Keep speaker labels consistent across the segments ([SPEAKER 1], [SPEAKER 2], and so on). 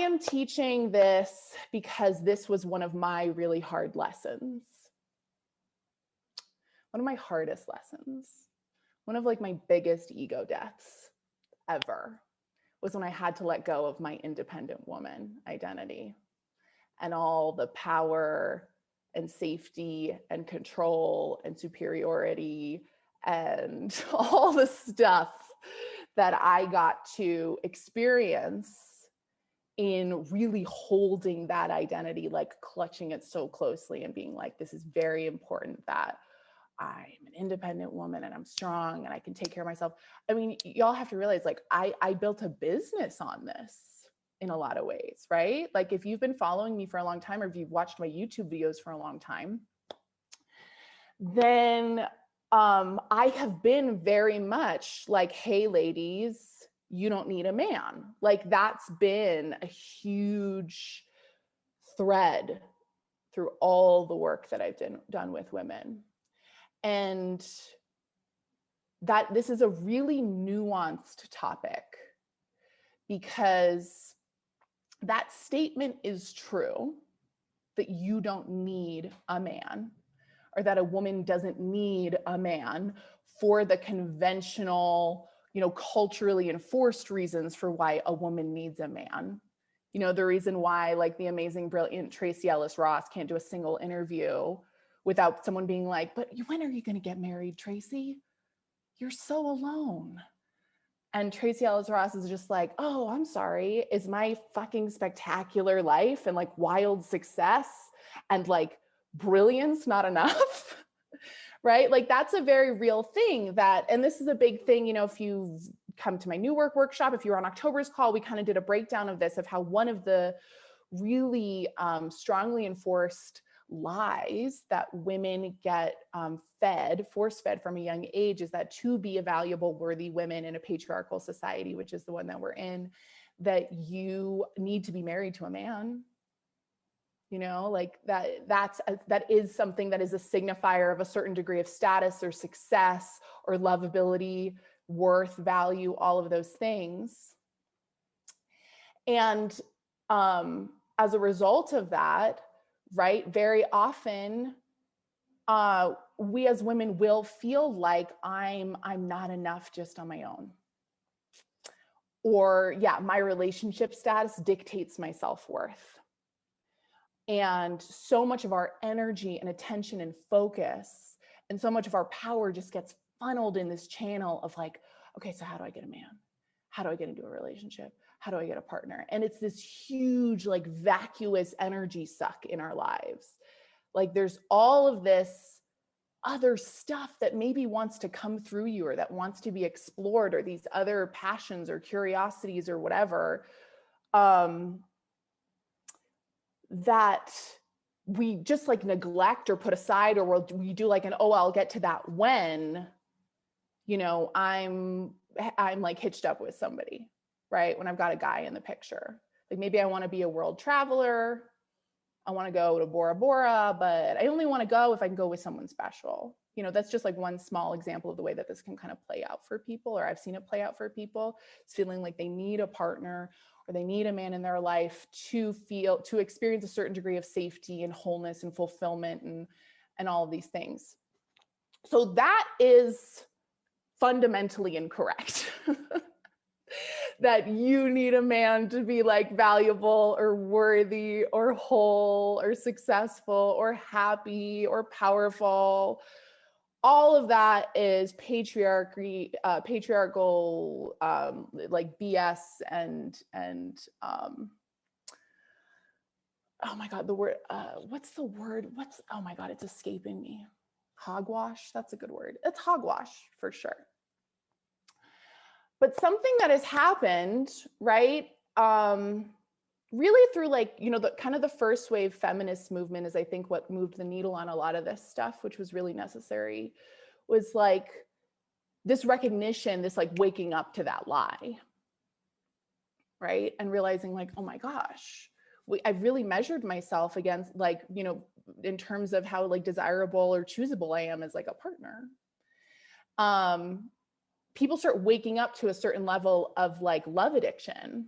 [SPEAKER 1] am teaching this because this was one of my really hard lessons. One of my hardest lessons. One of like my biggest ego deaths ever was when I had to let go of my independent woman identity and all the power and safety and control and superiority and all the stuff that I got to experience in really holding that identity, like clutching it so closely and being like, this is very important that I'm an independent woman and I'm strong and I can take care of myself. I mean, y'all have to realize, like, I built a business on this in a lot of ways, right? Like, if you've been following me for a long time, or if you've watched my YouTube videos for a long time, then I have been very much like, hey, ladies, you don't need a man. Like, that's been a huge thread through all the work that I've done with women. And that this is a really nuanced topic, because that statement is true, that you don't need a man, or that a woman doesn't need a man for the conventional, culturally enforced reasons for why a woman needs a man. The reason why, like, the amazing, brilliant Tracee Ellis Ross can't do a single interview without someone being like, but when are you going to get married, Tracee? You're so alone. And Tracee Ellis Ross is just like, oh, I'm sorry. Is my fucking spectacular life and like wild success and like brilliance not enough? Right? Like, that's a very real thing and this is a big thing, if you've come to my new work workshop, if you were on October's call, we kind of did a breakdown of this, of how one of the really strongly enforced lies that women get force fed from a young age is that to be a valuable, worthy woman in a patriarchal society, which is the one that we're in, that you need to be married to a man. Like that is something that is a signifier of a certain degree of status or success or lovability, worth, value, all of those things. And as a result of that, right, very often we as women will feel like I'm not enough just on my own. Or my relationship status dictates my self-worth. And so much of our energy and attention and focus and so much of our power just gets funneled in this channel of like, okay, so how do I get a man? How do I get into a relationship? How do I get a partner? And it's this huge, like, vacuous energy suck in our lives. Like, there's all of this other stuff that maybe wants to come through you, or that wants to be explored, or these other passions or curiosities or whatever, that we just like neglect or put aside, or we do like I'll get to that when, I'm like hitched up with somebody, right? When I've got a guy in the picture. Like, maybe I want to be a world traveler. I want to go to Bora Bora, but I only want to go if I can go with someone special. That's just like one small example of the way that this can kind of play out for people, or I've seen it play out for people. It's feeling like they need a partner, or they need a man in their life to experience a certain degree of safety and wholeness and fulfillment and all of these things. So that is fundamentally incorrect. That you need a man to be like valuable or worthy or whole or successful or happy or powerful. All of that is patriarchal, like BS and oh my God, the word, what's the word? Oh my God, it's escaping me. Hogwash, that's a good word. It's hogwash for sure. But something that has happened, right? Really through like, the kind of the first wave feminist movement is, I think, what moved the needle on a lot of this stuff, which was really necessary, was like this recognition, this like waking up to that lie, right? And realizing like, oh my gosh, I've really measured myself against like, in terms of how like desirable or choosable I am as like a partner. People start waking up to a certain level of like love addiction,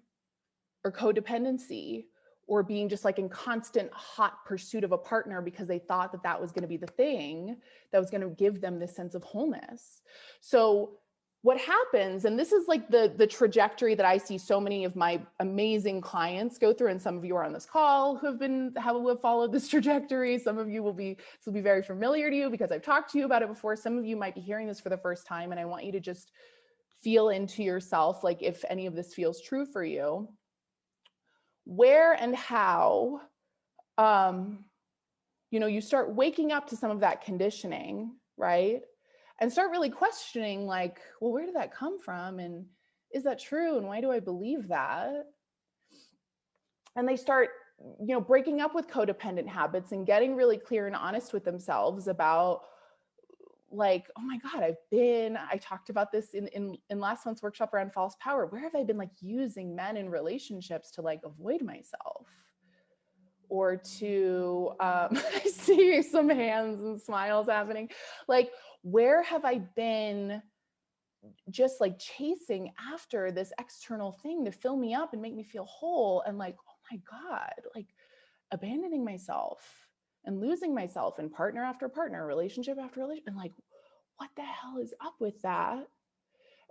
[SPEAKER 1] or codependency, or being just like in constant hot pursuit of a partner because they thought that that was going to be the thing that was going to give them this sense of wholeness. So what happens, and this is like the trajectory that I see so many of my amazing clients go through, and some of you are on this call who have followed this trajectory. Some of you this will be very familiar to you because I've talked to you about it before. Some of you might be hearing this for the first time, and I want you to just feel into yourself, like if any of this feels true for you, where and how, you start waking up to some of that conditioning, right? And start really questioning, like, well, where did that come from? And is that true? And why do I believe that? And they start, breaking up with codependent habits and getting really clear and honest with themselves about, like, oh my God, I talked about this in last month's workshop around false power. Where have I been like using men in relationships to like avoid myself? Or to, I see some hands and smiles happening. Like, where have I been just like chasing after this external thing to fill me up and make me feel whole? And like, oh my God, like abandoning myself and losing myself in partner after partner, relationship after relationship. And like, what the hell is up with that?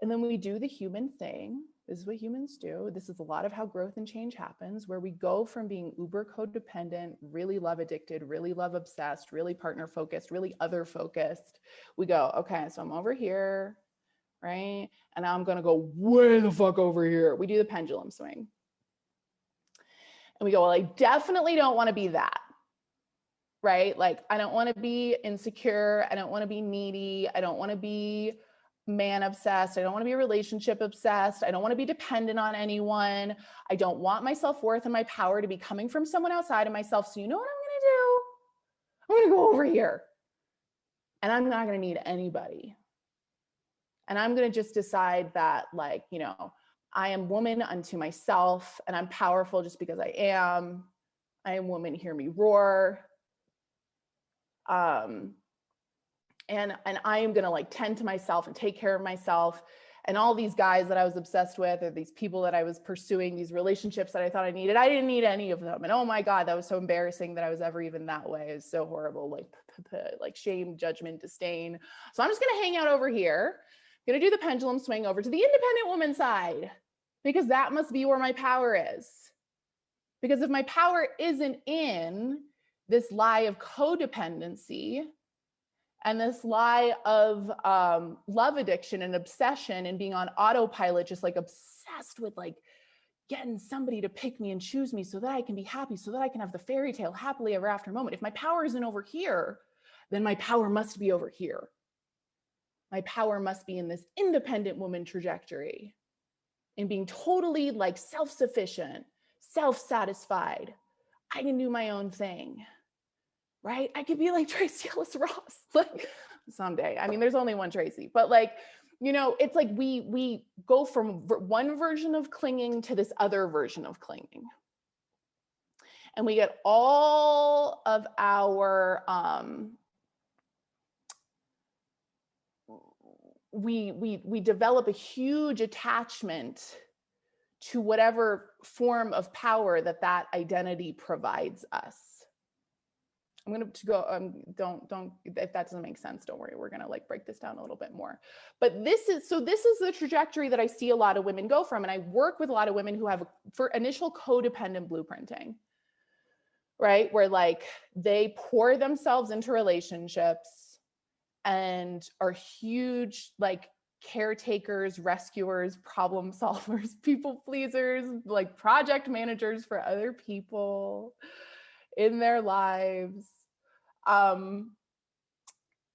[SPEAKER 1] And then we do the human thing. This is what humans do. This is a lot of how growth and change happens, where we go from being uber codependent, really love addicted, really love obsessed, really partner focused, really other focused. We go, okay, so I'm over here, right? And now I'm going to go way the fuck over here. We do the pendulum swing. And we go, well, I definitely don't want to be that, right? Like, I don't want to be insecure. I don't want to be needy. I don't want to be man obsessed. I don't want to be relationship obsessed. I don't want to be dependent on anyone. I don't want my self-worth and my power to be coming from someone outside of myself. So you know what I'm going to do? I'm going to go over here and I'm not going to need anybody. And I'm going to just decide that, like, I am woman unto myself and I'm powerful just because I am. I am woman, hear me roar. And I am going to like tend to myself and take care of myself. And all these guys that I was obsessed with, or these people that I was pursuing, these relationships that I thought I needed, I didn't need any of them. And oh my God, that was so embarrassing that I was ever even that way. It was so horrible, like shame, judgment, disdain. So I'm just going to hang out over here. I'm going to do the pendulum swing over to the independent woman side, because that must be where my power is. Because if my power isn't in this lie of codependency, and this lie of love addiction and obsession and being on autopilot, just like obsessed with like getting somebody to pick me and choose me so that I can be happy, so that I can have the fairy tale happily ever after moment. If my power isn't over here, then my power must be over here. My power must be in this independent woman trajectory, in being totally like self-sufficient, self-satisfied. I can do my own thing. Right? I could be like Tracy Ellis Ross, like someday. I mean, there's only one Tracy, but like, it's like we go from one version of clinging to this other version of clinging. And we get all of our, we develop a huge attachment to whatever form of power that identity provides us. I'm going to go, don't, if that doesn't make sense, don't worry. We're going to like break this down a little bit more. But this is the trajectory that I see a lot of women go from. And I work with a lot of women who have for initial codependent blueprinting, right? Where like they pour themselves into relationships and are huge, like caretakers, rescuers, problem solvers, people pleasers, like project managers for other people in their lives.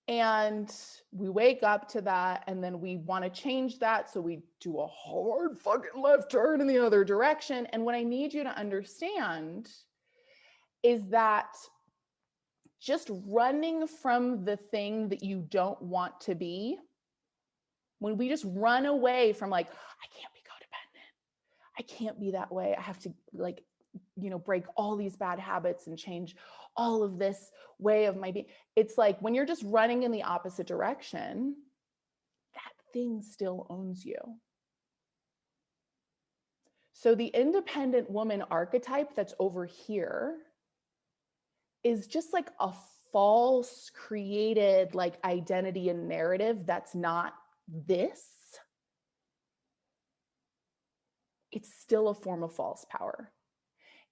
[SPEAKER 1] And we wake up to that, and then we want to change that. So we do a hard fucking left turn in the other direction. And what I need you to understand is that just running from the thing that you don't want to be, when we just run away from like, I can't be codependent, I can't be that way, I have to like, break all these bad habits and change all of this way of my being. It's like when you're just running in the opposite direction, that thing still owns you. So the independent woman archetype that's over here is just like a false created like identity and narrative that's not this. It's still a form of false power.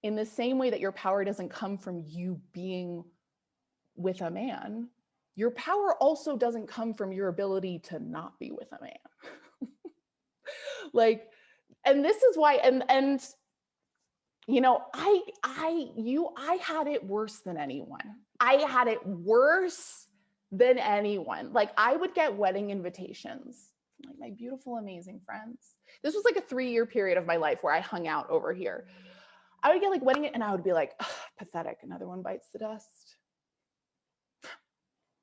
[SPEAKER 1] In the same way that your power doesn't come from you being with a man, your power also doesn't come from your ability to not be with a man. Like, and this is why, and you know, I had it worse than anyone. I had it worse than anyone. Like, I would get wedding invitations, like my beautiful, amazing friends. This was like a 3-year period of my life where I hung out over here. I would get like wedding, and I would be like, pathetic. Another one bites the dust.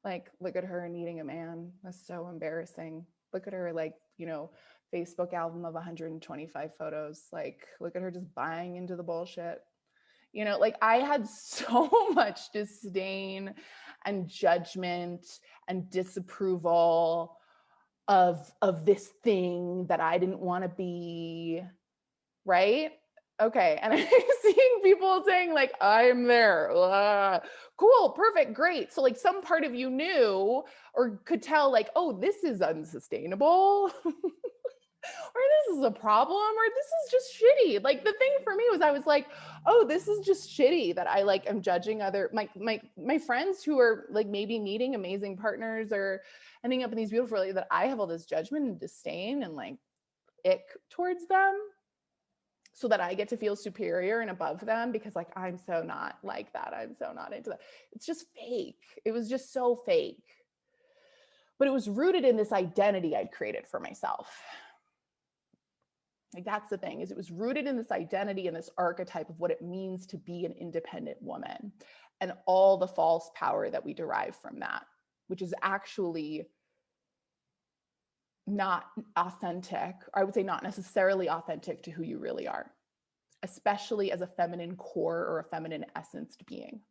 [SPEAKER 1] Like, look at her needing a man. That's so embarrassing. Look at her, like, you know, Facebook album of 125 photos. Like, look at her just buying into the bullshit. You know, like I had so much disdain and judgment and disapproval of this thing that I didn't want to be, right? Okay. And I'm seeing people saying like, I'm there. Cool, perfect, great. So like some part of you knew or could tell like, oh, this is unsustainable. Or this is a problem, or this is just shitty. Like the thing for me was I was like, oh, this is just shitty that I like am judging other my friends who are like maybe meeting amazing partners or ending up in these beautiful relationships, that I have all this judgment and disdain and like ick towards them, so that I get to feel superior and above them because like I'm so not like that. I'm so not into that. It's just fake. It was just so fake. But it was rooted in this identity I'd created for myself. Like that's the thing, is it was rooted in this identity and this archetype of what it means to be an independent woman and all the false power that we derive from that, which is actually not authentic, or I would say not necessarily authentic to who you really are, especially as a feminine core or a feminine essenced being.